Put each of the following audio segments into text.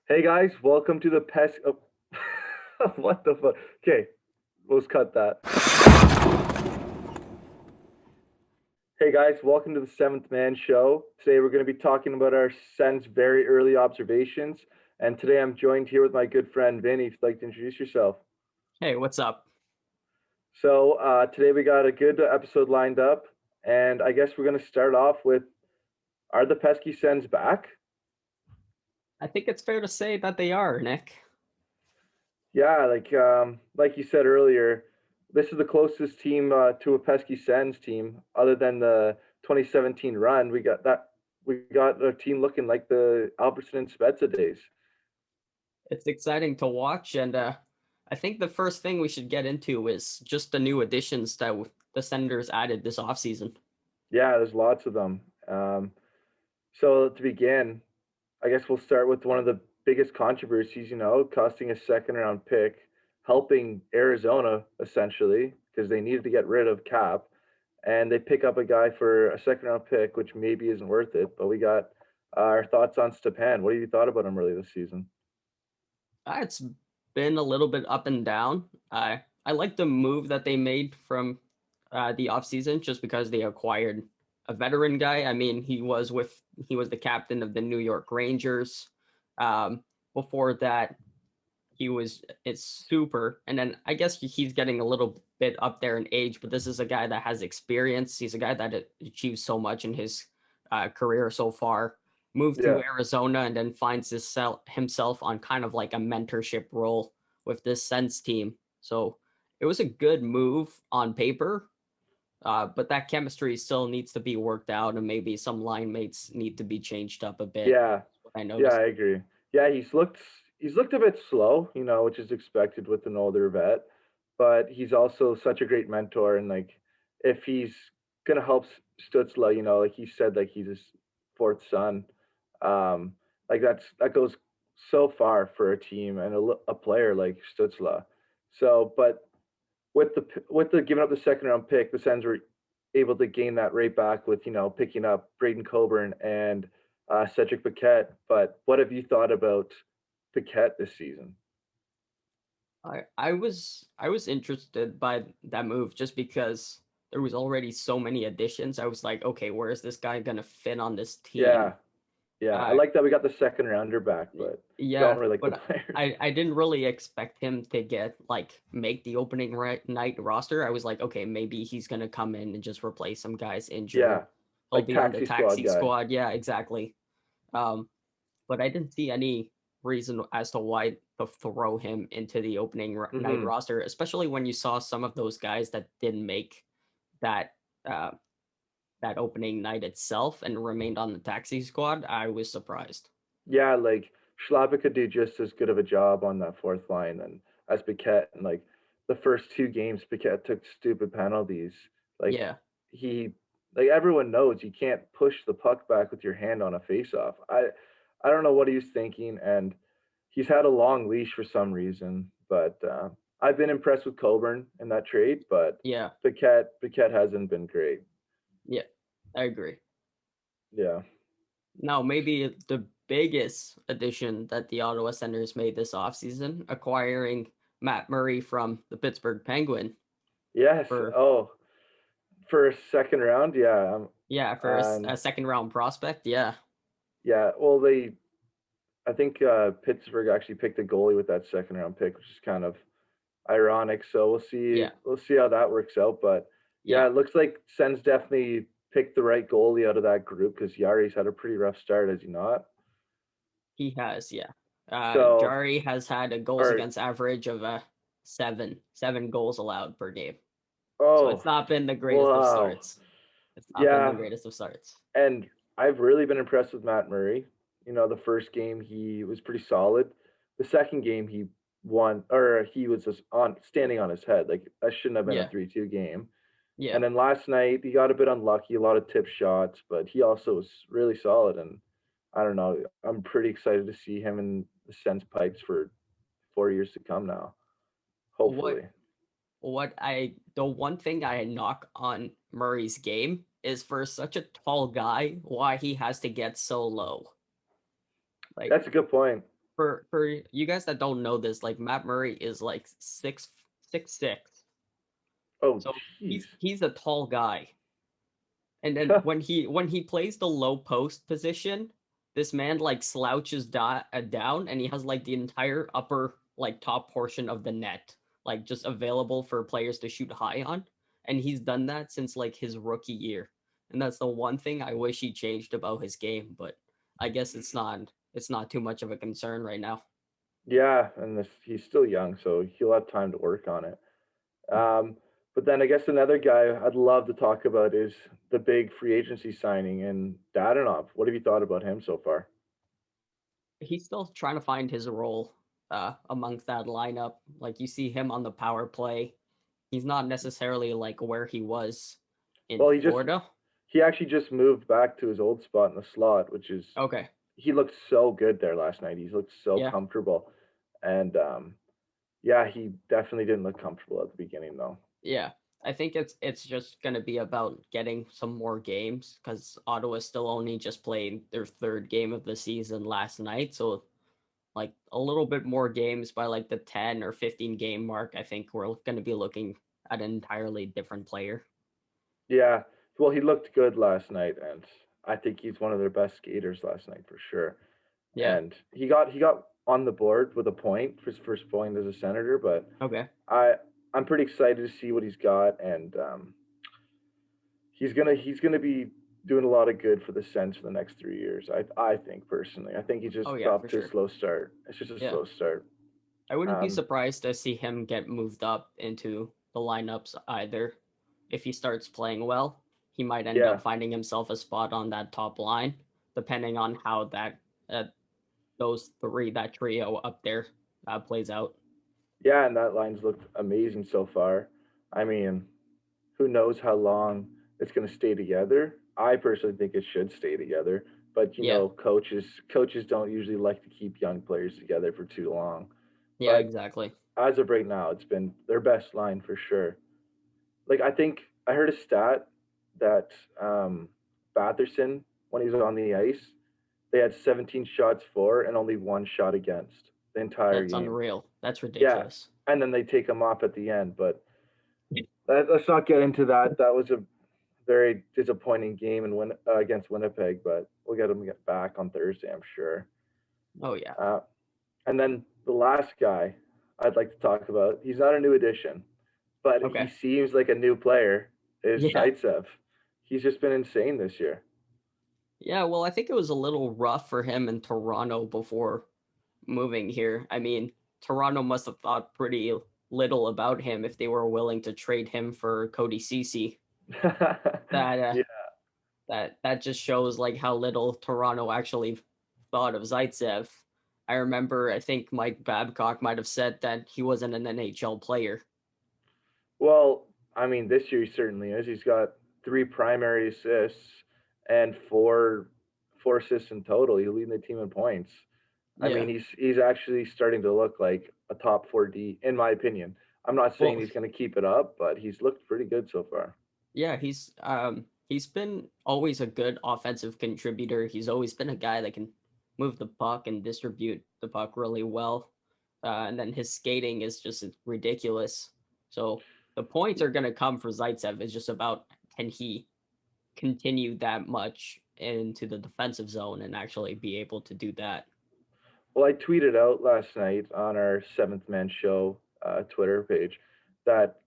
Hey guys, welcome to the pest. Oh, what the fuck? Okay, let's cut that. Hey guys, welcome to the Seventh Man Show. Today we're going to be talking about our Sens' very early observations, and today I'm joined here with my good friend Vinny. If you'd like to introduce yourself. Hey, what's up? So today we got a good episode lined up, and I guess we're going to start off with: Are the pesky Sens back? I think it's fair to say that they are, Nick. Yeah, like you said earlier, this is the closest team to a pesky Sens team, other than the 2017 run. We got a team looking like the Albertson and Spezza days. It's exciting to watch, and I think the first thing we should get into is just the new additions that the Senators added this offseason. Yeah, there's lots of them. So to begin, I guess we'll start with one of the biggest controversies. Costing a second round pick, helping Arizona essentially because they needed to get rid of Cap, and they pick up a guy for a second round pick, which maybe isn't worth it. But we got our thoughts on Stepan. What have you thought about him early this season? It's been a little bit up and down. I like the move that they made from the offseason just because they acquired a veteran guy. I mean, he was the captain of the New York Rangers. Um, Before that, it's super, and then I guess he's getting a little bit up there in age, but this is a guy that has experience. He's a guy that achieved so much in his career so far. Moved Yeah. to Arizona and then finds himself on kind of like a mentorship role with this Sens team. So it was a good move on paper, but that chemistry still needs to be worked out, and maybe some line mates need to be changed up a bit. Yeah, That's what I yeah, noticed. I agree. Yeah, he's looked a bit slow, which is expected with an older vet, but he's also such a great mentor, and like if he's gonna help Stutzla, like he said, like he's his fourth son, um, like that goes so far for a team and a player like Stutzla. So, but with the giving up the second round pick, the Sens were able to gain that right back with picking up Braden Coburn and Cedric Paquette. But what have you thought about Paquette this season? I was interested by that move just because there was already so many additions. I was like, okay, where is this guy gonna fit on this team? Yeah, yeah, I Uh, like that we got the second rounder back, but don't yeah, really like the but players. I didn't really expect him to make the opening night roster. I was like, okay, maybe he's gonna come in and just replace some guys injured. Yeah, He'll like be on the taxi squad taxi guy. squad. Yeah, exactly. Um, but I didn't see any reason as to why to throw him into the opening night Hmm. roster, especially when you saw some of those guys that didn't make that uh, that opening night itself and remained on the taxi squad. I was surprised. Yeah, like Schlapper could do just as good of a job on that fourth line than as Paquette. And like the first two games, Paquette took stupid penalties. Like Yeah, he, like everyone knows, you can't push the puck back with your hand on a faceoff. I don't know what he was thinking, and he's had a long leash for some reason. But I've been impressed with Coburn in that trade, but yeah, Paquette hasn't been great. yeah. I agree. Yeah. Now, maybe the biggest addition that the Ottawa Senators made this offseason, acquiring Matt Murray from the Pittsburgh Penguin Yes. for Oh, for a second round, yeah. for And a second round prospect. Yeah, yeah, well, I think Pittsburgh actually picked a goalie with that second round pick, which is kind of ironic. So yeah, we'll see how that works out. But yeah, yeah. it looks like Sens definitely picked the right goalie out of that group because Yari's had a pretty rough start, has he not? He has, yeah. So, Jari has had a goals or against average of seven goals allowed per game. So oh, it's not been the greatest of wow, starts. It's not been the yeah, greatest of starts. and I've really been impressed with Matt Murray. The first game he was pretty solid. The second game he won, or he was just on standing on his head. Like that shouldn't have been a Yeah, 3-2 game. yeah. And then last night he got a bit unlucky, a lot of tip shots, but he also was really solid. And I don't know, I'm pretty excited to see him in the Sens pipes for 4 years to come now. What Hopefully. the one thing I knock on Murray's game is for such a tall guy, why he has to get so low. Like That's a good point. For you guys that don't know this, like Matt Murray is like 6'6". Oh, So jeez. he's a tall guy. And then when he plays the low post position, this man like slouches down, and he has like the entire upper like top portion of the net like just available for players to shoot high on, and he's done that since like his rookie year. And that's the one thing I wish he changed about his game, but I guess it's not too much of a concern right now. Yeah, and he's still young, so he'll have time to work on it. Um, but then I guess another guy I'd love to talk about is the big free agency signing in Dadanov. What have you thought about him so far? He's still trying to find his role amongst that lineup. Like you see him on the power play. He's not necessarily like where he was in Well, Florida. he actually just moved back to his old spot in the slot, which is Okay. he looked so good there last night. He looked so Yeah. comfortable, and yeah, he definitely didn't look comfortable at the beginning though. Yeah. I think it's just gonna be about getting some more games because Ottawa still only just played their third game of the season last night. So like a little bit more games by like the 10 or 15 game mark, I think we're gonna be looking at an entirely different player. Yeah, well, he looked good last night, and I think he's one of their best skaters last night for sure. Yeah. And he got on the board with a point for his first point as a senator, but Okay. I I'm pretty excited to see what he's got, and he's gonna be doing a lot of good for the Sens for the next 3 years. I think personally, I think he Oh just yeah, got off for to a sure. slow start. It's just a Yeah. slow start. I wouldn't be Um, surprised to see him get moved up into the lineups either. If he starts playing well, he might end yeah, up finding himself a spot on that top line, depending on how uh, those three, that trio up there, plays out. yeah, and that line's looked amazing so far. I mean, who knows how long it's going to stay together? I personally think it should stay together, but Yeah, coaches don't usually like to keep young players together for too long. yeah, But exactly. as of right now, it's been their best line for sure. Like I think I heard a stat that Batherson, when he was on the ice, they had 17 shots for and only one shot against the entire That's game. unreal. That's Yeah, ridiculous. and then they take him off at the end. But let's not get into that. That was a very disappointing game against Winnipeg, but we'll get him back on Thursday, I'm sure. Oh yeah. Uh, and then the last guy I'd like to talk about, he's not a new addition, but he Okay. seems like a new player, is Yeah. Zaitsev. He's just been insane this year. Yeah, well, I think it was a little rough for him in Toronto before moving here. I mean, Toronto must have thought pretty little about him if they were willing to trade him for Cody Cece. That Yeah. that just shows like how little Toronto actually thought of Zaitsev. I remember I think Mike Babcock might have said that he wasn't an NHL player. Well, I mean, this year he certainly is. He's got three primary assists and four assists in total. He's leading the team in points. I Yeah. mean, he's actually starting to look like a top four D, in my opinion. I'm not saying Well, he's going to keep it up, but he's looked pretty good so far. yeah, he's been always a good offensive contributor. He's always been a guy that can move the puck and distribute the puck really well. And then his skating is just ridiculous. So the points are going to come for Zaitsev. It's just about can he continue that much into the defensive zone and actually be able to do that. Well, I tweeted out last night on our Seventh Man Show Twitter page that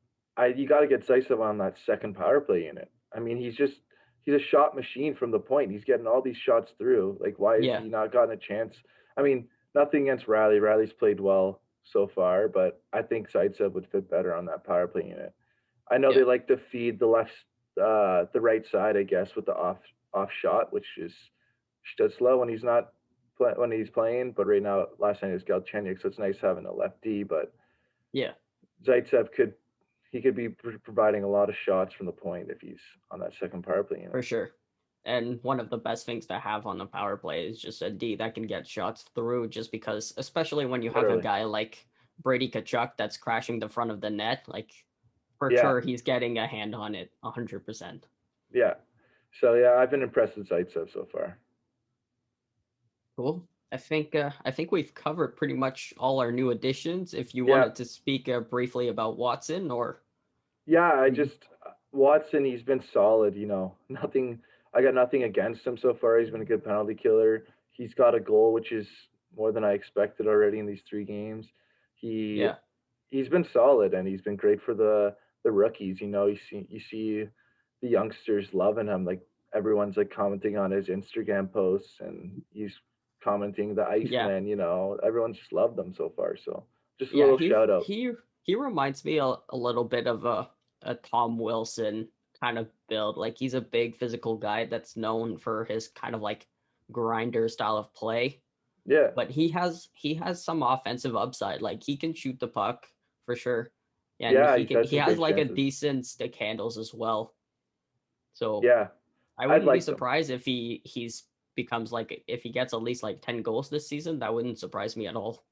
you got to get Zaitsev on that second power play unit. I mean, he's a shot machine from the point. He's getting all these shots through. Like, why is Yeah, he not gotten a chance? I mean, nothing against Riley. Riley's played well so far, but I think Zaitsev would fit better on that power play unit. I know yeah, they like to feed the right side, I guess, with the off shot, which is stood slow when he's playing. But right now, last night is Galchenyuk, so it's nice having a lefty. But yeah, Zaitsev could be providing a lot of shots from the point if he's on that second power play for unit. sure. And one of the best things to have on the power play is just a D that can get shots through, just because, especially when you have a Literally, guy like Brady Kachuk that's crashing the front of the net, like for yeah, sure he's getting a hand on it 100%. yeah. So yeah, I've been impressed with Zaitsev so far. Cool. I think we've covered pretty much all our new additions. If you Yeah, wanted to speak briefly about Watson, or yeah. I we, just Watson. He's been solid. Nothing. I got nothing against him so far. He's been a good penalty killer. He's got a goal, which is more than I expected already in these 3 games. He yeah, he's been solid, and he's been great for the rookies. You see the youngsters loving him. Like everyone's like commenting on his Instagram posts, and he's commenting the yeah, Iceman. Everyone's just loved him so far. So just a yeah. little shout out. He reminds me a little bit of a Tom Wilson kind of build. Like he's a big physical guy that's known for his kind of like grinder style of play, Yeah, but he has some offensive upside. Like he can shoot the puck for sure, and yeah. He's had he some has big like a chances. decent stick handles as well. So Yeah, I I'd wouldn't be like them. surprised if he's becomes like if he gets at least like 10 goals this season. That wouldn't surprise me at all.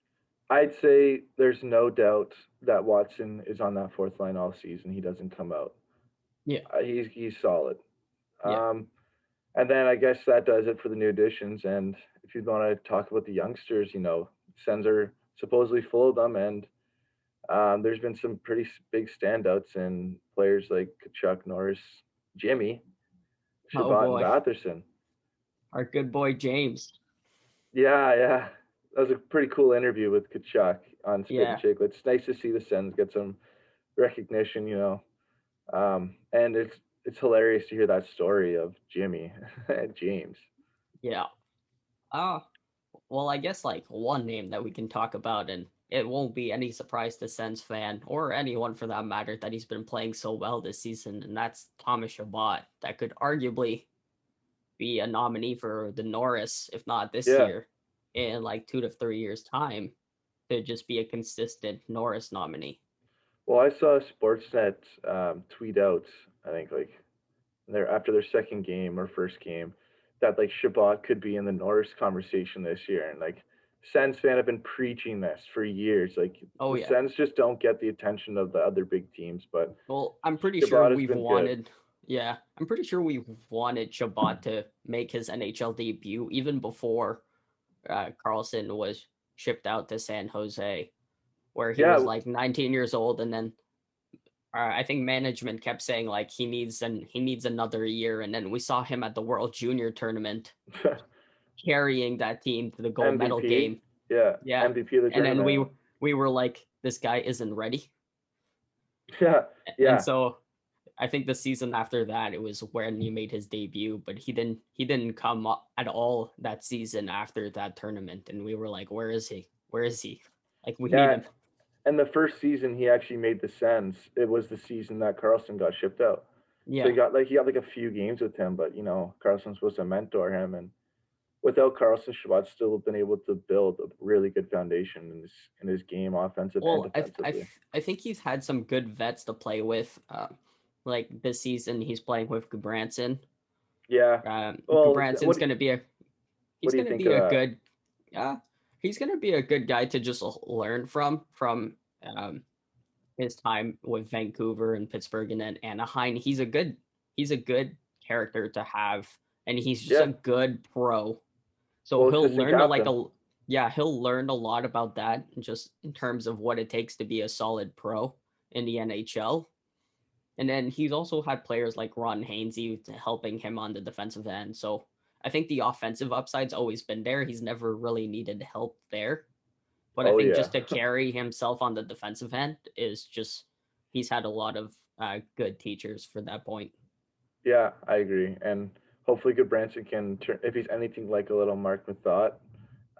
I'd say there's no doubt that Watson is on that fourth line all season. He doesn't come out. Yeah, He's solid. yeah. Um, And then I guess that does it for the new additions. And if you want to talk about the youngsters, Sens are supposedly full of them, and there's been some pretty big standouts in players like Kachuk, Norris, Jimmy, Oh Shabbat, and boy, Batherson. our good boy James. Yeah, yeah, that was a pretty cool interview with Kachuk on Spit and Yeah. Chicklets. It's nice to see the Sens get some recognition, and it's hilarious to hear that story of Jimmy and James. Yeah. Uh well, I guess like one name that we can talk about, and it won't be any surprise to Sens fan or anyone for that matter that he's been playing so well this season, and that's Thomas Chabot. That could arguably be a nominee for the Norris, if not this Yeah. year, in like 2 to 3 years' time, to just be a consistent Norris nominee. Well, I saw Sportsnet tweet out, I think like after their second game or first game, that like Shabbat could be in the Norris conversation this year, and like Sens fan have been preaching this for years. Like Oh the yeah. Sens just don't get the attention of the other big teams, but Well, I'm pretty sure Shabbat has we've been good. wanted. Yeah, I'm pretty sure we wanted Chabot to make his NHL debut even before Carlson was shipped out to San Jose, where he was Yeah, like 19 years old, and then I think management kept saying like he needs another year, and then we saw him at the World Junior Tournament carrying that team to the gold medal MVP. game. Yeah, Yeah, MVP of the and then tournament. we were like, this guy isn't ready, Yeah, and yeah, so I think the season after that it was when he made his debut, but he didn't come up at all that season after that tournament, and we were like, where is he? Where is he? Like we need yeah. him. And the first season he actually made the Sens, it was the season that Carlson got shipped out. So Yeah. he got like a few games with him, but Carlson's supposed to mentor him, and without Carlson, Shabbat's still been able to build a really good foundation in his game, offensive and Well, defensively. I think he's had some good vets to play with. Like this season, he's playing with Gabranson. Yeah. Well, Gabranson's going to be a what he's do you going to think be of a that? good he's going to be a good guy to just learn from um, his time with Vancouver and Pittsburgh and then Anaheim. He's a good character to have, and he's just a Yeah. good pro. So Well, he'll assistant learn to like captain. a yeah, he'll learn a lot about that just in terms of what it takes to be a solid pro in the NHL. And then he's also had players like Ron Hainsey helping him on the defensive end. So I think the offensive upside's always been there. He's never really needed help there. But I Oh think yeah. just to carry himself on the defensive end is just he's had a lot of good teachers for that point. Yeah, I agree. And hopefully, good Branson can turn if he's anything like a little Mark Mathot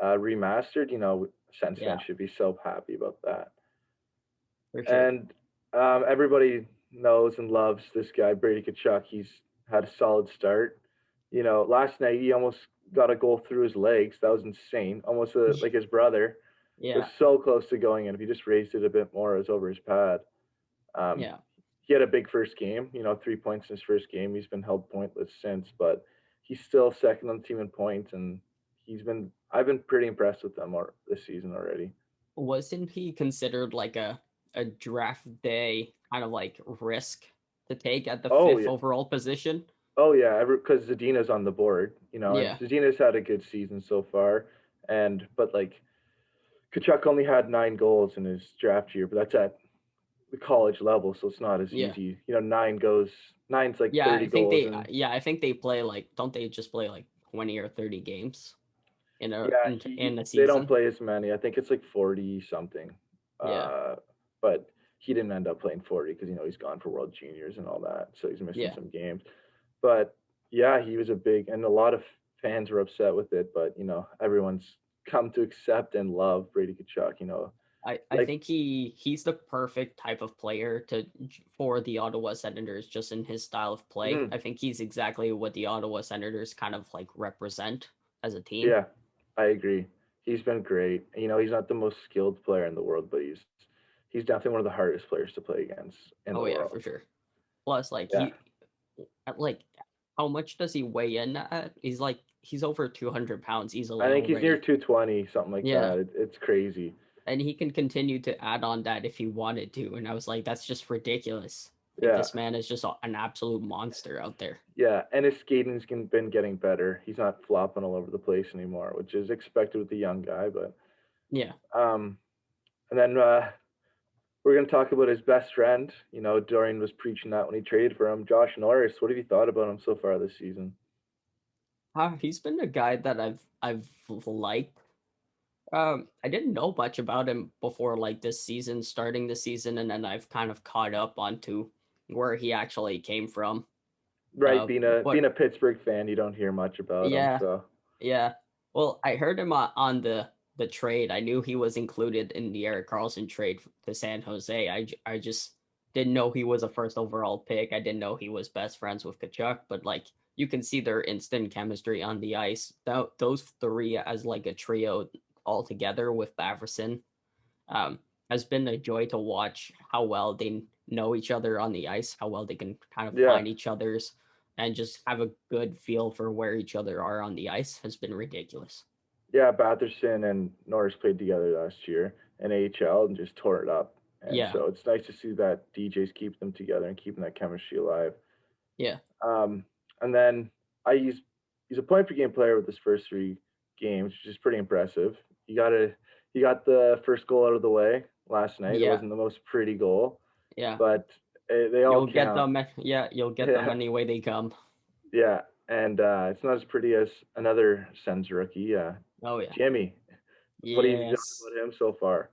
remastered. Sens Yeah, fans should be so happy about that. for sure. And everybody knows and loves this guy, Brady Kachuk. He's had a solid start. Last night he almost got a goal through his legs. That was insane. Almost like his brother. It was Yeah, so close to going in. If he just raised it a bit more, it was over his pad. Um, yeah. he had a big first game, 3 points in his first game. He's been held pointless since, but he's still second on the team in points, and I've been pretty impressed with them this season already. Wasn't he considered like a draft day kind of like risk to take at the Oh fifth yeah, overall position? oh yeah, because Zadina's on the board, and Yeah, Zadina's had a good season so far, But like Kachuk only had 9 goals in his draft year, but that's at the college level, so it's not as Yeah. easy. You know, nine's like Yeah, 30 goals, and I think they play like, don't they just play like 20 or 30 games yeah, in a they don't season? play as many. I think it's like 40 something. Yeah. But he didn't end up playing 40 because he's gone for World Juniors and all that, so he's missing Yeah. some games. But yeah, he was a big, and a lot of fans were upset with it. But everyone's come to accept and love Brady Kachuk. I Like think he's the perfect type of player for the Ottawa Senators, just in his style of play. mhm, I think he's exactly what the Ottawa Senators kind of like represent as a team. yeah, I agree. He's been great. He's not the most skilled player in the world, but he's definitely one of the hardest players to play against in the Oh yeah, for world. sure. Plus, like Yeah, like how much does he weigh in at? He's over 200 pounds I easily think he's near already. 220, something like Yeah, that. It's crazy. and he can continue to add on that if he wanted to. And I was like, that's just ridiculous. Like Yeah, this man is just an absolute monster out there. yeah, and his skating's been getting better. He's not flopping all over the place anymore, which is expected with a young guy. But Yeah. um, and then we're gonna talk about his best friend. Dorian was preaching that when he traded for him, Josh Norris. What have you thought about him so far this season? He's been a guy that I've liked. I didn't know much about him before like this season, starting the season, and then I've kind of caught up onto where he actually came from. Right, being But a Pittsburgh fan, you don't hear much about him. yeah, So yeah. Well, I heard him on the trade. I knew he was included in the Eric Carlson trade to San Jose. I just didn't know he was a first overall pick. I didn't know he was best friends with Kachuk, but like you can see their instant chemistry on the ice. Those three as like a trio all together with Baverson um, has been a joy to watch how well they know each other on the ice, how well they can kind of yeah, find each other's and just have a good feel for where each other are on the ice has been ridiculous. yeah, Batherson and Norris played together last year in AHL and just tore it up. And Yeah, so it's nice to see that DJs keep them together and keeping that chemistry alive. yeah, Um, and then I use he's a point per game player with his first 3 games, which is pretty impressive. He got the first goal out of the way last night. It yeah, wasn't the most pretty goal, yeah. but they all You'll get count. them. Yeah, you'll get them Yeah, any way they come. yeah, and it's not as pretty as another Sens rookie, Oh yeah. Jimmy. What have you thought Yes. about him so far?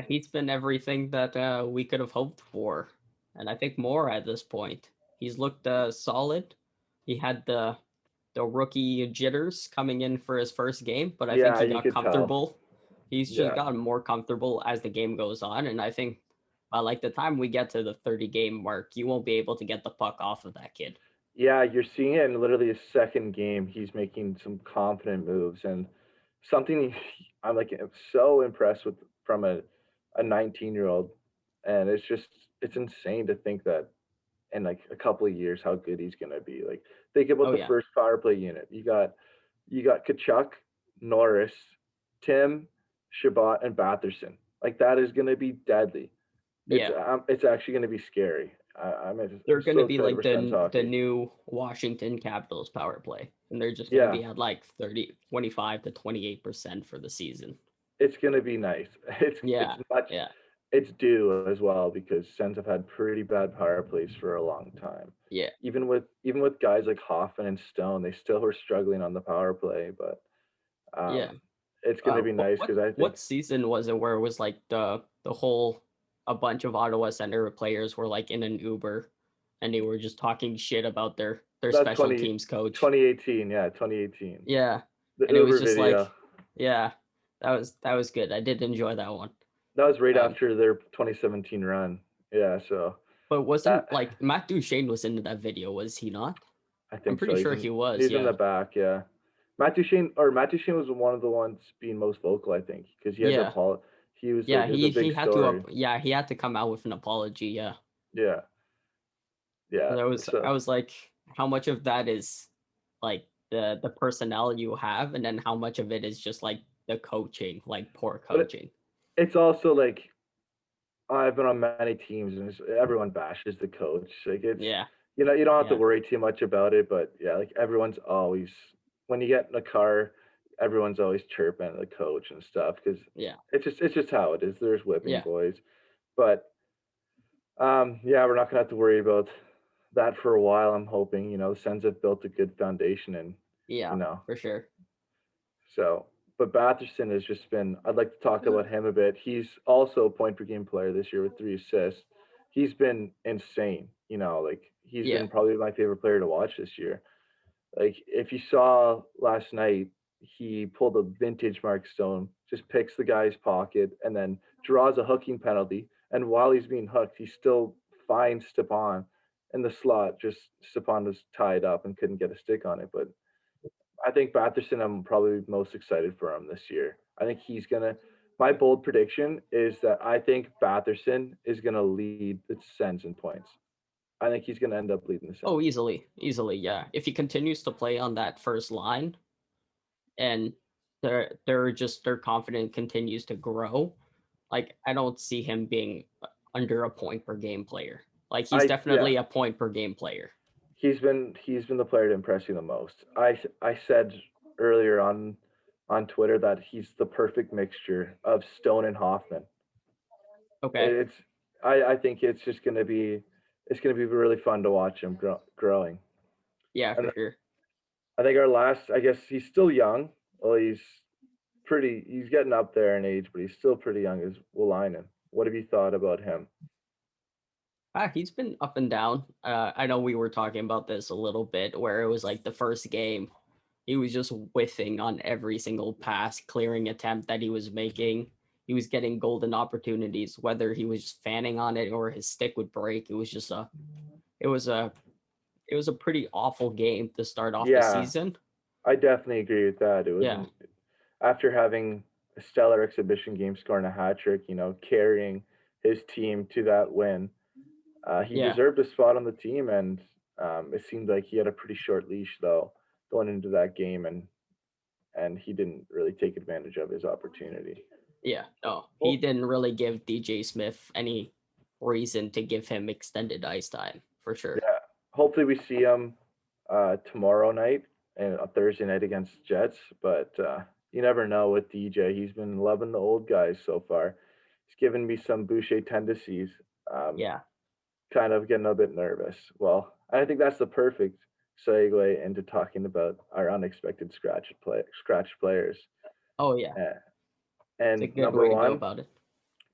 He's been everything that we could have hoped for, and I think more at this point. He's looked solid. He had the rookie jitters coming in for his first game, but I think Yeah, he you got could tell. comfortable. He's just Yeah, gotten more comfortable as the game goes on, and I think by like the time we get to the 30 game mark, you won't be able to get the puck off of that kid. yeah, you're seeing it in literally his second game. He's making some confident moves and something I'm so impressed with from a 19-year-old, and it's insane to think that in like a couple of years how good he's gonna be. Like think about Oh the yeah, first power play unit. You got Kachuk, Norris, Tim, Shabbat, and Batherson. Like that is gonna be deadly. It's yeah. it's actually gonna be scary. They're I'm going so to be excited like for Sens the hockey. new Washington Capitals power play, and they're just going to Yeah, be at like 25 to 28% for the season. it's gonna be nice. It's Yeah, much yeah, it's due as well because Sens have had pretty bad power plays for a long time. yeah. Even with guys like Hoffman and Stone, they still were struggling on the power play. But Yeah. it's gonna be What nice because I think what season was it where it was like the whole a bunch of Ottawa Center players were like in an Uber and they were just talking shit about their that's special teams coach. 2018. Yeah, 2018. Yeah. The And it was Uber just video. like yeah, that was good. I did enjoy that one. That was right Um after their 2017 run. Yeah, so but that wasn't like Matt Duchene was into that video, was he not? I I'm think pretty so. sure he was, He's in the yeah. back. Yeah, Matt Duchene was one of the ones being most vocal. I think because he had to Yeah. apologize. He was like Yeah, it was a he big had to story. yeah, he had to come out with an apology, yeah. Yeah, yeah. And I So was like, how much of that is like the personnel you have, and then how much of it is just like the coaching, like poor but coaching. it's also like I've been on many teams and everyone bashes the coach. Like Yeah, you don't have to yeah, worry too much about it. But yeah, like everyone's always when you get in a car, everyone's always chirping at the coach and stuff because Yeah. it's just how it is. There's whipping Yeah. boys, but yeah, we're not gonna have to worry about that for a while. I'm hoping. The Sens have built a good foundation, and you Yeah, know, for sure. so. But Batherson has just been. I'd like to talk about him a bit. He's also a point per game player this year with 3 assists. He's been insane. Like he's Yeah. been probably my favorite player to watch this year. Like if you saw last night, he pulled a vintage Mark Stone, just picks the guy's pocket and then draws a hooking penalty. And while he's being hooked, he still finds Stepan in the slot. Just Stepan was tied up and couldn't get a stick on it. But I think Batherson, I'm probably most excited for him this year. I think he's gonna. My bold prediction is that I think Batherson is gonna lead the Sens in points. I think he's gonna end up leading the Oh, Sens. easily, easily, yeah. If he continues to play on that first line and their confidence continues to grow, like I don't see him being under a point per game player. Like he's Yeah, definitely a point per game player. he's been the player to impress you the most. I said earlier on Twitter that he's the perfect mixture of Stone and Hoffman. Okay. It's I think it's gonna be really fun to watch him growing. Yeah, And for sure. I think our last, I guess he's still young. Well, he's getting up there in age, but he's still pretty young. Is Wolainen? What have you thought about him? He's been up and down. I know we were talking about this a little bit where it was like the first game, he was just whiffing on every single pass, clearing attempt that he was making. He was getting golden opportunities, whether he was just fanning on it or his stick would break. It was a, it was a pretty awful game to start off the Yeah, season. I definitely agree with that. It Yeah, wasn't after having a stellar exhibition game, scoring a hat trick, carrying his team to that win. He yeah, deserved a spot on the team, and it seemed like he had a pretty short leash though going into that game, and he didn't really take advantage of his opportunity. yeah. No, he Well, didn't really give DJ Smith any reason to give him extended ice time for sure. yeah. Hopefully, we see him tomorrow night and a Thursday night against Jets, but you never know with DJ. He's been loving the old guys so far. He's given me some Boucher tendencies. Um, Yeah. kind of getting a bit nervous. Well, I think that's the perfect segue into talking about our unexpected scratch players. Oh, yeah. Uh, It's a and good way to go about it.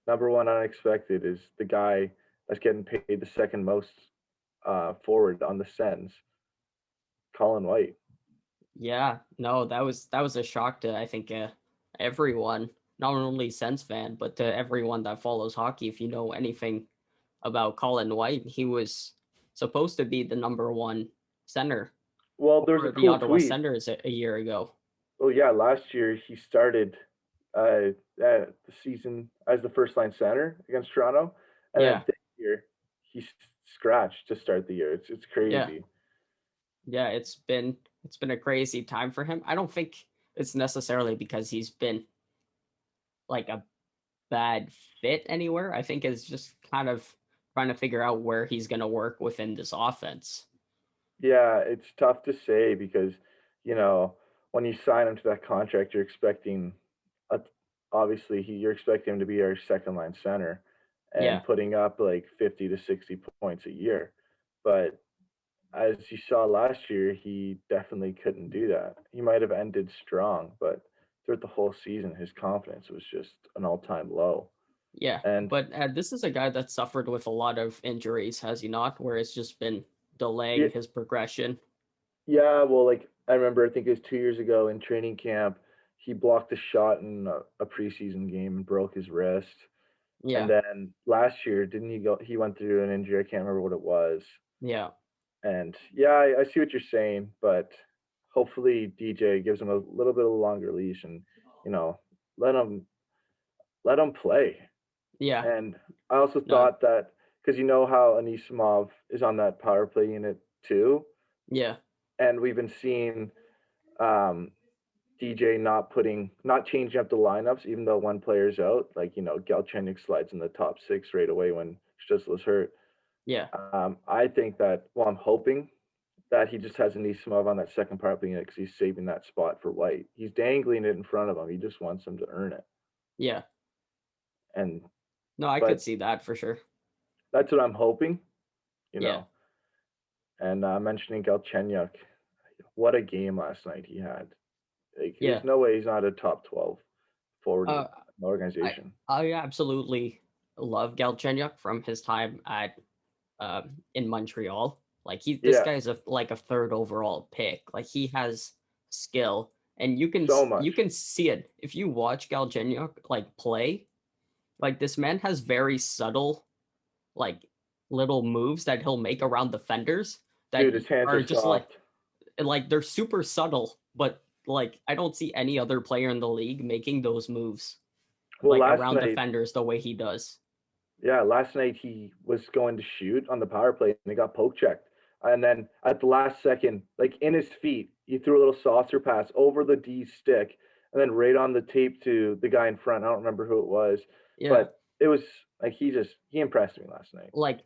number one unexpected is the guy that's getting paid the second most forward on the Sens, Colin White. Yeah, no, that was a shock to I think everyone, not only Sens fan, but to everyone that follows hockey. If you know anything about Colin White, he was supposed to be the number one center Well, there's a for the cool Ottawa tweet. Senators a year ago. Oh yeah, last year he started the season as the first line center against Toronto, and then Yeah, this year he scratched to start the year. It's yeah, crazy. yeah. It's been a crazy time for him. I don't think it's necessarily because he's been like a bad fit anywhere. I think it's just kind of trying to figure out where he's going to work within this offense. Yeah, it's tough to say because, you know, when you sign him to that contract, a, obviously you're expecting him to be our second line center and Yeah, putting up like 50 to 60 points a year. But as you saw last year, he definitely couldn't do that. He might have ended strong, but throughout the whole season, his confidence was just an all-time low. yeah. And But this is a guy that suffered with a lot of injuries, has he not? Where it's just been yeah, delaying his progression. yeah, well, like I remember, I think it was 2 years ago in training camp, he blocked a shot in a preseason game and broke his wrist. And Yeah, then last year, didn't he go? He went through an injury. I can't remember what it was. yeah, And yeah, I see what you're saying, but hopefully DJ gives him a little bit of a longer leash and you know let him play. yeah. And I also No, thought that because you know how Anisimov is on that power play unit too, yeah, and we've been seeing um, DJ not changing up the lineups, even though one player's out. Like Galchenyuk slides in the top six right away when Stützle's hurt. yeah, I think that. Well, I'm hoping that he just has Anisimov on that second power play unit because he's saving that spot for White. He's dangling it in front of him. He just wants him to earn it. Yeah. And No, I could but see that for sure. that's what I'm hoping, you Yeah. know. And mentioning Galchenyuk, what a game last night he had. Like, Yeah. there's no way he's not a top 12 forward in Uh, the I organization. I absolutely love Galchenyuk from his time at in Montreal. Like this Yeah, guy's a third overall pick. Like he has skill, and so you much. can see it if you watch Galchenyuk like play. Like this man has very subtle like little moves that he'll make around defenders that Dude, his hands are are just soft. like they're super subtle, but like I don't see any other player in the league making those moves Well, like last around night, defenders the way he does. yeah, last night he was going to shoot on the power play and he got poke checked. And then at the last second, like in his feet, he threw a little saucer pass over the D stick and then right on the tape to the guy in front. I don't remember who it was, Yeah, but it was like he impressed me last night. like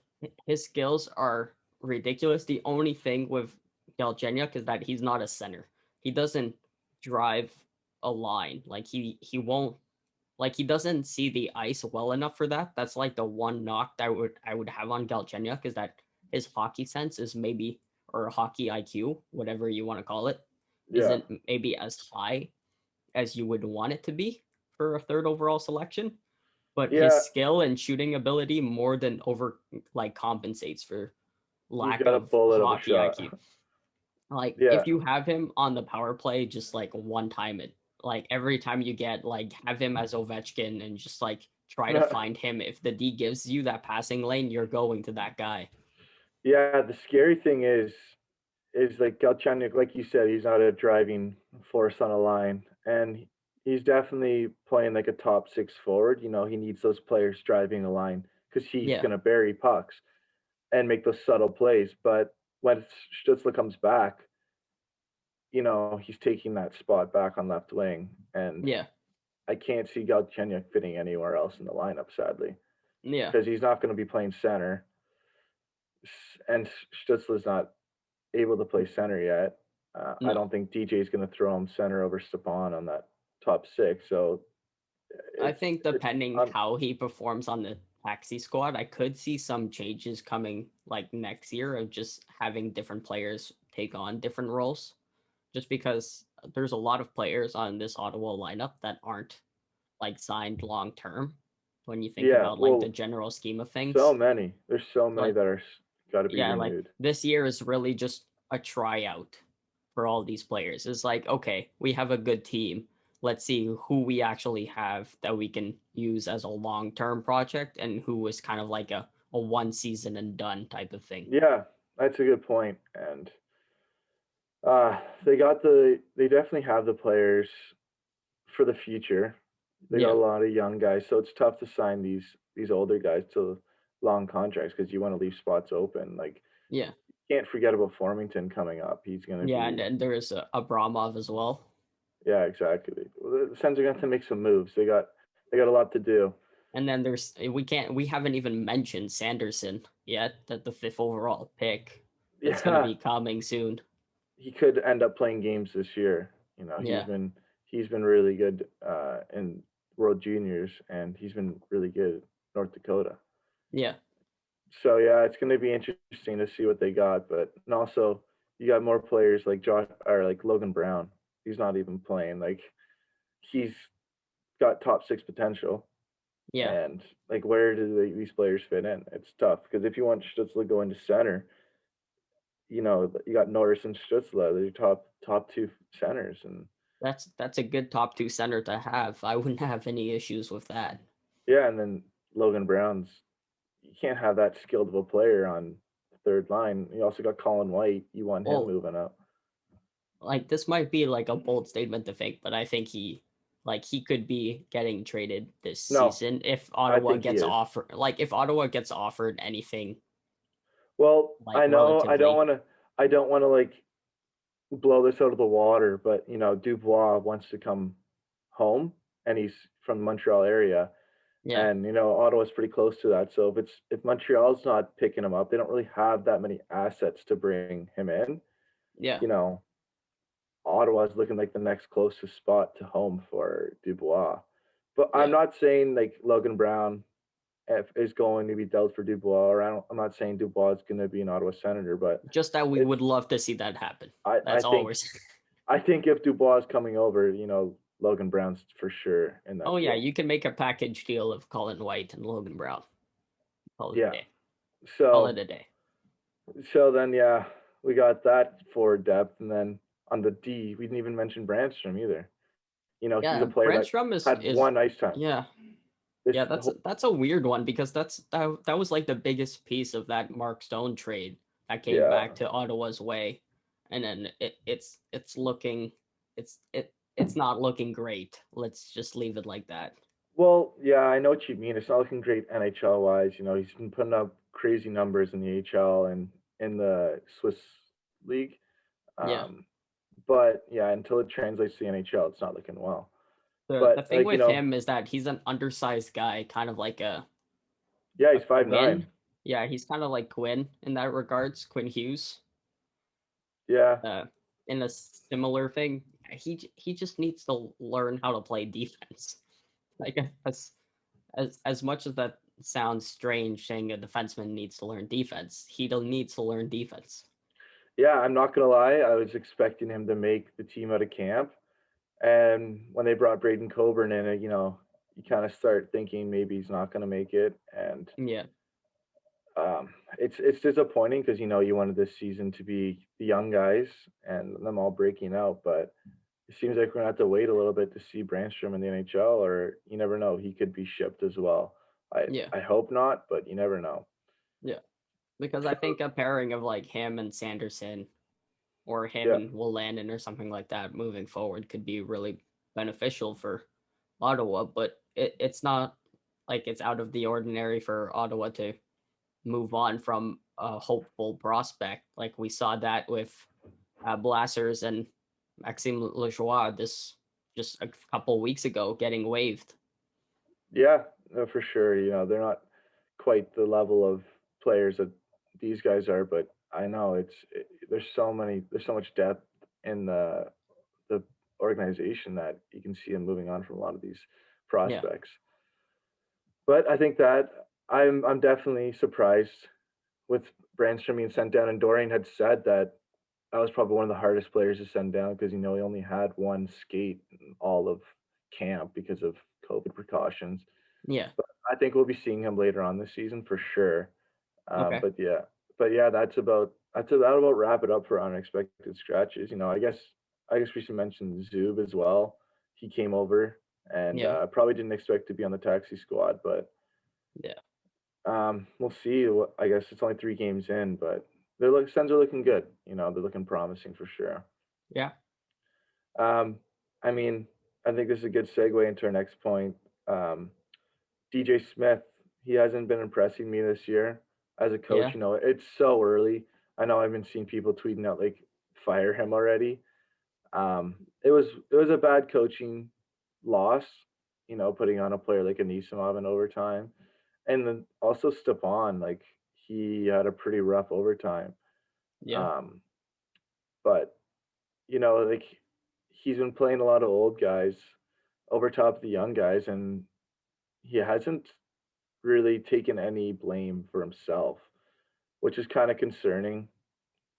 his skills are ridiculous. The only thing with Galchenyuk is that he's not a center. He doesn't drive a line. Like he won't like he doesn't see the ice well enough for that. That's like the one knock that I would have on Galchenyuk is that his hockey sense is maybe or hockey IQ, whatever you want to call it, Yeah. isn't maybe as high as you would want it to be for a third overall selection. But his Yeah, skill and shooting ability more than over like compensates for he's lack got a of bullet of a hockey shot. IQ. Like Yeah. if you have him on the power play, just like one time it, like every time you get like have him as Ovechkin and just like try to find him. If the D gives you that passing lane, you're going to that guy. Yeah, the scary thing is like Galchenyuk, like you said, he's not a driving force on a line, and he's definitely playing like a top six forward. You know, he needs those players driving the line because he's Yeah, gonna bury pucks and make those subtle plays. But when Stutzla comes back, you know, he's taking that spot back on left wing, and yeah, I can't see Galchenyuk fitting anywhere else in the lineup, sadly, yeah. because he's not going to be playing center, and Stutzla's not able to play center yet. I No, don't think DJ is going to throw him center over Stepan on that top six. So I it's think it's depending how he performs on the taxi squad, I could see some changes coming like next year of just having different players take on different roles. Just because there's a lot of players on this Ottawa lineup that aren't like signed long term when you think yeah. about like the Well, general scheme of so things. many. There's so many Like that are got to be yeah, like renewed. this year is really just a tryout for all these players. It's like, okay, we have a good team. Let's see who we actually have that we can use as a long term project and who is kind of like a one season and done type of thing. Yeah, that's a good point. And they definitely have the players for the future. They got Yeah. a lot of young guys, so it's tough to sign these older guys to long contracts because you want to leave spots open. Like, Yeah. can't forget about Formington coming up. He's going to Yeah. And, be, and there is Abramov as well. yeah, exactly. Well, the Sens are going to have to make some moves. They got a lot to do. And then we haven't even mentioned Sanderson yet, that the fifth overall pick that's gonna Yeah, be coming soon. he could end up playing games this year. You know, Yeah. he's been really good in World Juniors, and he's been really good at North Dakota. Yeah. So yeah, it's going to be interesting to see what they got. But and also, you got more players like Josh or like Logan Brown. He's not even playing. Like, he's got top six potential, Yeah. and like where do these players fit in? It's tough because if you want Stutzla to go into center, you know you got Norris and Stutzla. They're top two centers, and That's a good top two center to have. I wouldn't have any issues with that. yeah, and then Logan Brown's. You can't have that skilled of a player on the third line. You also got Colin White. You want him Well, moving up. like this might be like a bold statement to make, but I think he could be getting traded this No, season if I Ottawa think he gets is. offered like if Ottawa gets offered anything Well, like I know relatively. I don't want to like blow this out of the water, but you know, Dubois wants to come home and he's from the Montreal area. Yeah. And you know, Ottawa's pretty close to that. So if Montreal's not picking him up, they don't really have that many assets to bring him in. Yeah. you know, Ottawa's looking like the next closest spot to home for Dubois. But I'm Yeah. not saying like Logan Brown is going to be dealt for Dubois, or I'm not saying Dubois is going to be an Ottawa Senator, but Just that we it's would love to see that happen. I That's all think we're saying. I think if Dubois is coming over, Logan Brown's for sure in that Oh yeah, deal. you can make a package deal of Colin White and Logan Brown. Call it a Yeah. day. Call it So a day. then yeah, we got that for depth, and then on the D, we didn't even mention Brandstrom either. He's a Yeah, player that Brandstrom is had is one ice time. yeah. This Yeah, the whole, that's a weird one because that was like the biggest piece of that Mark Stone trade that came yeah. back to Ottawa's way, and then it's looking it's not looking great. Let's just leave it like that. Well, yeah, I know what you mean. It's not looking great NHL wise. He's been putting up crazy numbers in the AHL and in the Swiss league. Yeah. Um, but yeah, until it translates to the NHL, it's not looking well. The But thing with him is that he's an undersized guy, kind of like yeah, a he's 5'9". Quinn. Yeah, he's kind of like Quinn in that regards, Quinn Hughes. Yeah, Uh, in a similar thing, he just needs to learn how to play defense. Like as much as that sounds strange, saying a defenseman needs to learn defense, he needs to learn defense. yeah. I'm not gonna lie. I was expecting him to make the team out of camp, and when they brought Braden Coburn in, you kind of start thinking maybe he's not gonna make it, and Yeah, it's disappointing because you wanted this season to be the young guys and them all breaking out, but it seems like we're gonna have to wait a little bit to see Brandstrom in the NHL, or you never know, he could be shipped as well. I yeah, I hope not, but you never know. yeah. Because I So think a pairing of like him and Sanderson or him yeah, and Will Landon or something like that moving forward could be really beneficial for Ottawa, but it's not like it's out of the ordinary for Ottawa to move on from a hopeful prospect. Like we saw that with Blassers and Maxime Lajoie this just a couple weeks ago getting waived. yeah, no, for sure. They're not quite the level of players that these guys are, but I know there's so much depth in the organization that you can see them moving on from a lot of these Yeah, prospects. But I think that I'm definitely surprised with Brandstrom being sent down, and Dorian had said that was probably one of the hardest players to send down because he only had one skate in all of camp because of COVID precautions. yeah, But I think we'll be seeing him later on this season for sure. okay, But yeah, that about wrap it up for unexpected scratches. I guess we should mention Zub as well. He came over and yeah, probably didn't expect to be on the taxi squad, but yeah, we'll see. I guess it's only 3 games in, but Sens are looking good. They're looking promising for sure. yeah, Um, I mean, I think this is a good segue into our next point. DJ Smith, he hasn't been impressing me this year as a coach. yeah, It's so early. I know I've been seeing people tweeting out like fire him already. It was a bad coaching loss. Putting on a player like Anisimov in overtime, and then also Stepan, like he had a pretty rough overtime. yeah. Um, but like he's been playing a lot of old guys over top of the young guys, and he hasn't really taken any blame for himself, which is kind of concerning.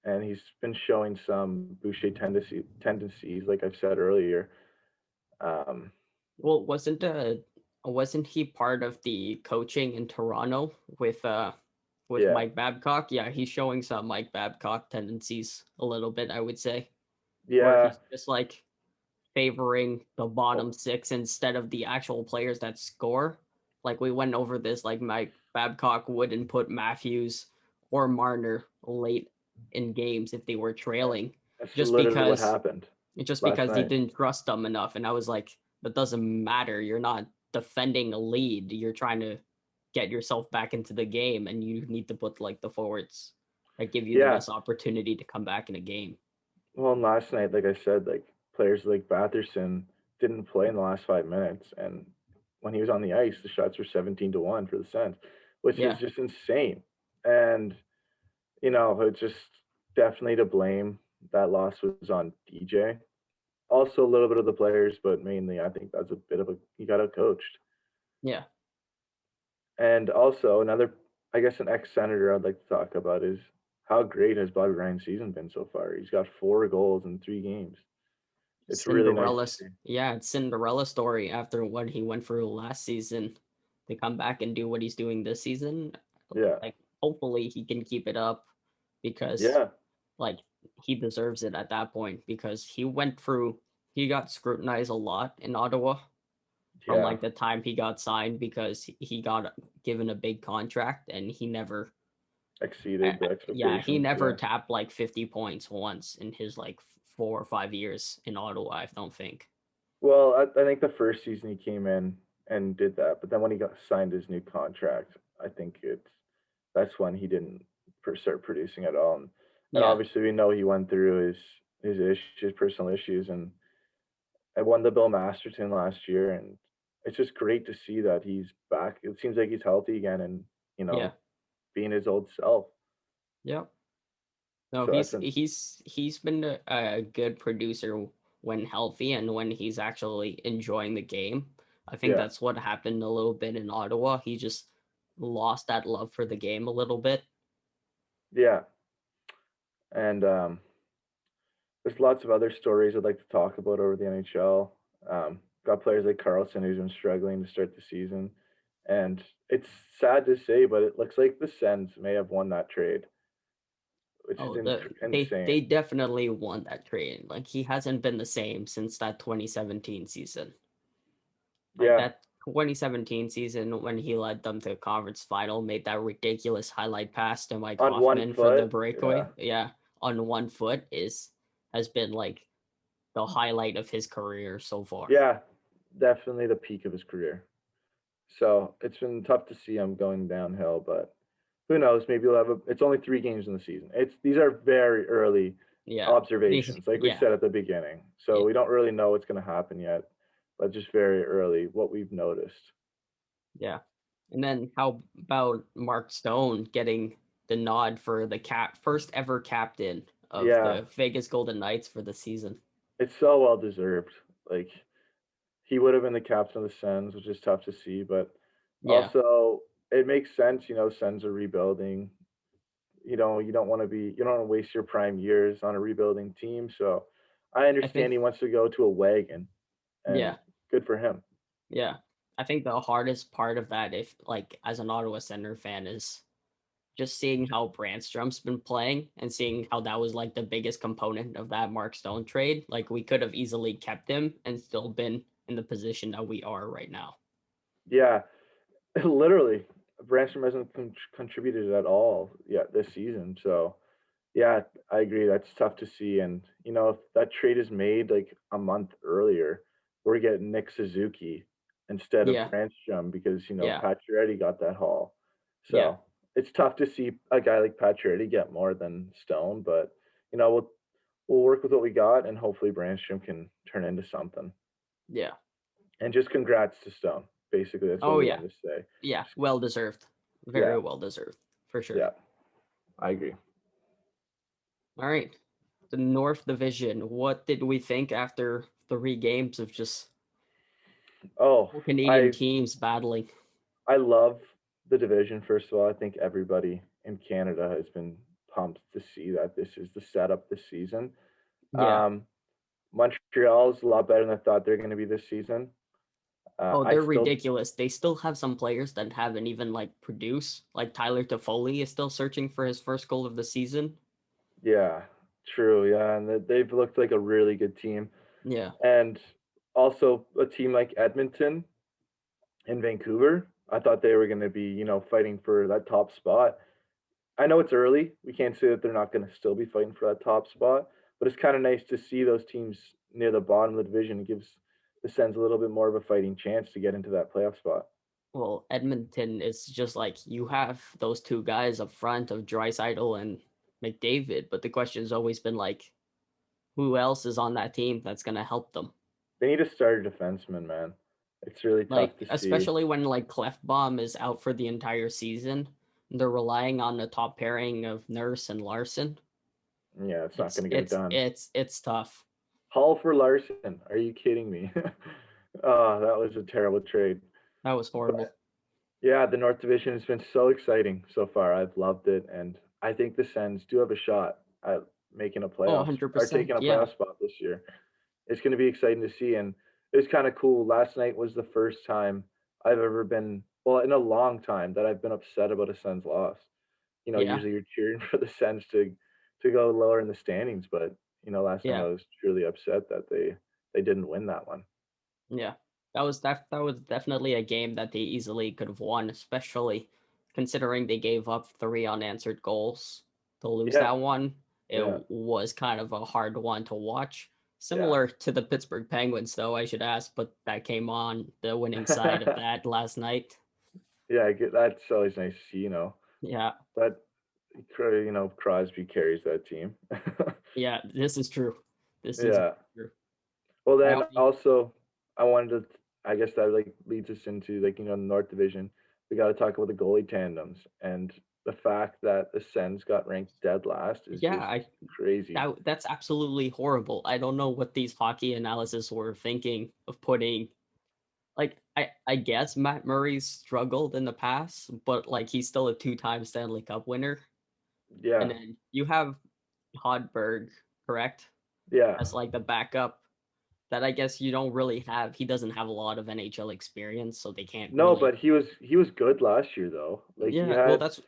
And he's been showing some Boucher tendencies, like I've said earlier. Um, Well, wasn't he part of the coaching in Toronto with yeah, Mike Babcock? Yeah, he's showing some Mike Babcock tendencies a little bit, I would say, where yeah, he's just like favoring the oh, bottom six instead of the actual players that score. Like we went over this, like Mike Babcock wouldn't put Matthews or Marner late in games if they were trailing, that's just literally what because happened just last because he night. didn't trust them enough. And I was like, that doesn't matter. You're not defending a lead. You're trying to get yourself back into the game, and you need to put like the forwards that give you the Yeah, best opportunity to come back in a game. well, and last night, like I said, like players like Batherson didn't play in the last 5 minutes, and when he was on the ice, the shots were 17-1 for the Sens, which is Yeah, just insane. And it's just definitely to blame. that loss was on DJ. Also a little bit of the players, but mainly I think that's a bit of a he got out coached. Yeah. And also another, I guess, an ex-senator I'd like to talk about is how great has Bobby Ryan's season been so far? He's got 4 goals in 3 games. It's really nice to see. Yeah, it's Cinderella story after what he went through last season to come back and do what he's doing this season. Yeah, Like, hopefully he can keep it up because yeah, like he deserves it at that point because he got scrutinized a lot in Ottawa from yeah. like the time he got signed because he got given a big contract and he never Exceeded the yeah, he expectations. never Yeah, tapped like 50 points once in his like 4 or 5 years in Ottawa, I don't think. well, I think the first season he came in and did that, but then when he got signed his new contract, I think that's when he didn't start producing at all. And Yeah, obviously, we know he went through his issues, personal issues, and I won the Bill Masterton last year, and it's just great to see that he's back. It seems like he's healthy again, and you yeah, know, being his old self. yeah. No, So that's he's been a good producer when healthy and when he's actually enjoying the game. I think yeah, that's what happened a little bit in Ottawa. He just lost that love for the game a little bit. yeah, and there's lots of other stories I'd like to talk about over the NHL. Got players like Carlson who's been struggling to start the season, and it's sad to say, but it looks like the Sens may have won that trade, which is Oh, they insane. definitely won that trade. Like he hasn't been the same since that 2017 season. Like Yeah, that 2017 season when he led them to the conference final, made that ridiculous highlight pass to Mike on one Hoffman for the foot. Yeah, breakaway. Yeah, on 1 foot is has been like the highlight of his career so far. yeah, definitely the peak of his career. So it's been tough to see him going downhill, but who knows? Maybe we'll have a. It's only 3 games in the season. These are very early Yeah. observations, like we Yeah. said at the beginning. So Yeah. we don't really know what's going to happen yet, but just very early what we've noticed. Yeah. And then how about Mark Stone getting the nod for the first ever captain of Yeah, the Vegas Golden Knights for the season? it's so well deserved. Like he would have been the captain of the Sens, which is tough to see, but Yeah. also it makes sense. Sens are rebuilding. You don't want to be you don't want to waste your prime years on a rebuilding team. So I I understand think he wants to go to a wagon, and yeah. good for him. Yeah. I think the hardest part of that if like as an Ottawa Center fan is just seeing how Brandstrom's been playing and seeing how that was like the biggest component of that Mark Stone trade. Like we could have easily kept him and still been in the position that we are right now. Yeah, literally, Branstrom hasn't contributed at all yet this season. So yeah, I agree. That's tough to see. And if that trade is made like a month earlier, we're getting Nick Suzuki instead of Yeah. Brandstrom because Yeah. Pacioretty got that haul. Yeah. So it's tough to see a guy like Pacioretty get more than Stone, but we'll work with what we got, and hopefully Brandstrom can turn into something. Yeah. And just congrats to Stone. Basically, that's what Oh we yeah. wanted to say. Yeah. Just, Well deserved. yeah, Very well deserved. For sure. yeah, I agree. All right. The North Division. What did we think after 3 games of just Oh, Canadian I teams battling? I love the division. First of all, I think everybody in Canada has been pumped to see that this is the setup this season. Yeah. Um, Montreal's a lot better than I thought they're going to be this season. Oh, I they're still, ridiculous. They still have some players that haven't even like produced. Like Tyler Toffoli is still searching for his first goal of the season. yeah, true, yeah, and they've looked like a really good team, Yeah. and also a team like Edmonton and Vancouver. I thought they were going to be, fighting for that top spot. I know it's early. We can't say that they're not going to still be fighting for that top spot, but it's kind of nice to see those teams near the bottom of the division. It gives the Sens a little bit more of a fighting chance to get into that playoff spot. Well, Edmonton is just like you have those two guys up front of Drysaitel and McDavid, but the question's always been like, who else is on that team that's gonna help them? They need a starter defenseman, man. It's really tough Like, to see. especially when like Clefbaum is out for the entire season, they're relying on the top pairing of Nurse and Larson. Yeah, it's not It's going to get it it's done. it's it's tough. Hall for Larson. Are you kidding me? Oh, that was a terrible trade. That was horrible. But yeah, the North Division has been so exciting so far. I've loved it, and I think the Sens do have a shot at making a Oh, playoffs or 100%. taking a Yeah. playoff spot this year. It's going to be exciting to see, and it was kind of cool. Last night was the first time I've ever been, well, in a long time, that I've been upset about a Sens loss. Yeah. Usually you're cheering for the Sens to go lower in the standings, but last night I Yeah. was truly upset that they didn't win that one. Yeah. That was definitely a game that they easily could have won, especially considering they gave up 3 unanswered goals to lose Yeah, that one. It yeah, was kind of a hard one to watch. yeah. Similar to the Pittsburgh Penguins, though, I should ask, but that came on the winning side of that last night. Yeah, I get that's always nice to see, Yeah. but Crosby carries that team. Yeah, this is true. This is Yeah. true. Well, I then only also I wanted to. I guess that like leads us into the North Division. We got to talk about the goalie tandems and the fact that the Sens got ranked dead last is yeah, just I crazy. that's absolutely horrible. I don't know what these hockey analysis were thinking of putting. Like, I guess Matt Murray's struggled in the past, but like he's still a 2-time Stanley Cup winner. And Yeah, then you have Hodberg, correct? yeah. As like the backup that I guess you don't really have. He doesn't have a lot of NHL experience, so they can't No, really. but he was good last year though. Like he Yeah, well, had that's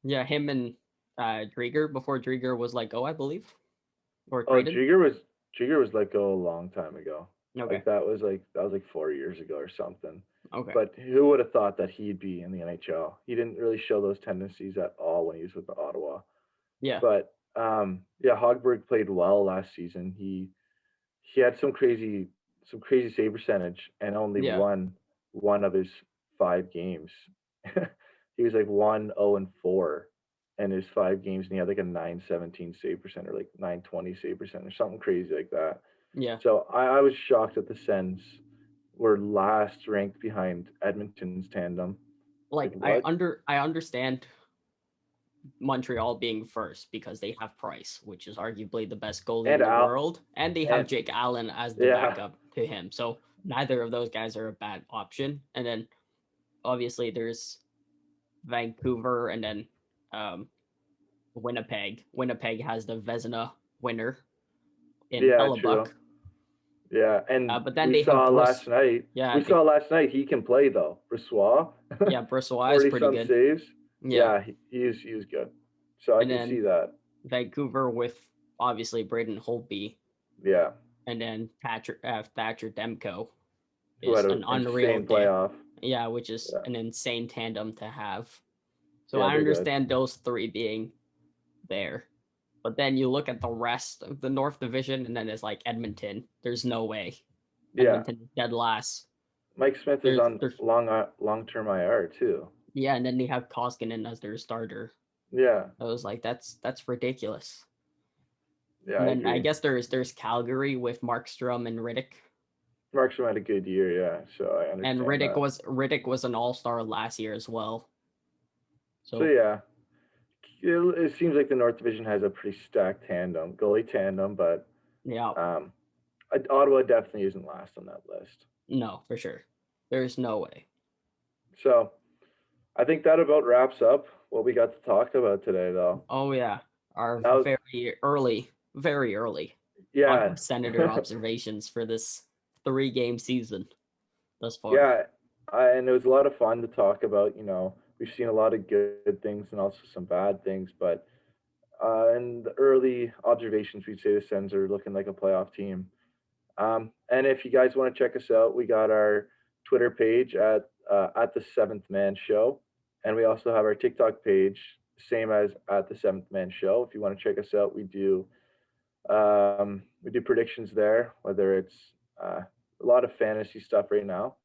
yeah, him and Drieger before Drieger was like, oh, I believe, or oh traded. Jigger was let go a long time ago. Okay, That was like 4 years ago or something. okay, But who would have thought that he'd be in the NHL? He didn't really show those tendencies at all when he was with the Ottawa. yeah, But yeah, Hogberg played well last season. He had some crazy save percentage and only yeah, won one of his 5 games. He was like 1-0-4 in his 5 games, and he had like a 917 save percent or like 920 save percent or something crazy like that. yeah. So I was shocked that the Sens were last ranked behind Edmonton's tandem. Like Like what? I understand Montreal being first because they have Price, which is arguably the best goalie And in the Al world, and they have and Jake Allen as the yeah, backup to him. So neither of those guys are a bad option. And then obviously there's Vancouver and then um, Winnipeg. Winnipeg has the Vezina winner in yeah, Hellebuck. true. Yeah, and But then they have Bruce. Yeah, We saw last night he can play though. Brissois, yeah, Brossois is 40 pretty some good. saves. Yeah, Yeah, he was good. So I and can see then that. Vancouver with obviously Braden Holtby, Yeah, and then Thatcher Demko who had is an an unreal insane playoff. yeah, which is Yeah, an insane tandem to have. So yeah, I they're good. understand those three being there. But then you look at the rest of the North Division, and then it's like Edmonton. There's no way. Yeah, Edmonton is dead last. Mike Smith is on There's long-term IR too. yeah, and then they have Koskinen as their starter. Yeah, I was like, that's ridiculous. yeah, And I then I agree. guess there's Calgary with Markstrom and Riddick. Markstrom had a good year. Yeah, so I And understand Riddick that. was an all-star last year as well. So So yeah, it seems like the North Division has a pretty stacked tandem, goalie tandem, but yeah, um, Ottawa definitely isn't last on that list. no, for sure. There's no way. So I think that about wraps up what we got to talk about today, though. Oh yeah. Our Now, very early yeah, Ottawa Senator observations for this 3-game season thus far. yeah, and it was a lot of fun to talk about. We've seen a lot of good things and also some bad things, but in the early observations, we'd say the Sens are looking like a playoff team. And if you guys want to check us out, we got our Twitter page at the Seventh Man Show, and we also have our TikTok page, same as at the Seventh Man Show. If you want to check us out, we do predictions there, whether it's a lot of fantasy stuff right now.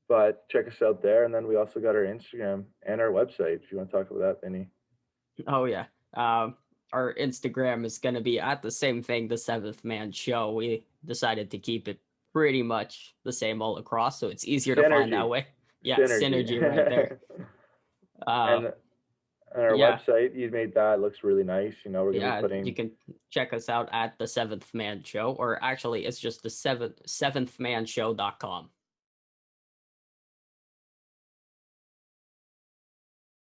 But check us out there, and then we also got our Instagram and our website. If you want to talk about that, Vinny. Oh yeah. Our Instagram is gonna be at the same thing, the Seventh Man Show. We decided to keep it pretty much the same all across, so it's easier to find that Synergy, way. Yeah, synergy, synergy right there. Uh, and And our Yeah, website, you made that looks really nice. You know, we're gonna be yeah, you putting can check us out at the Seventh Man Show, or actually, it's just the seventhmanshow.com.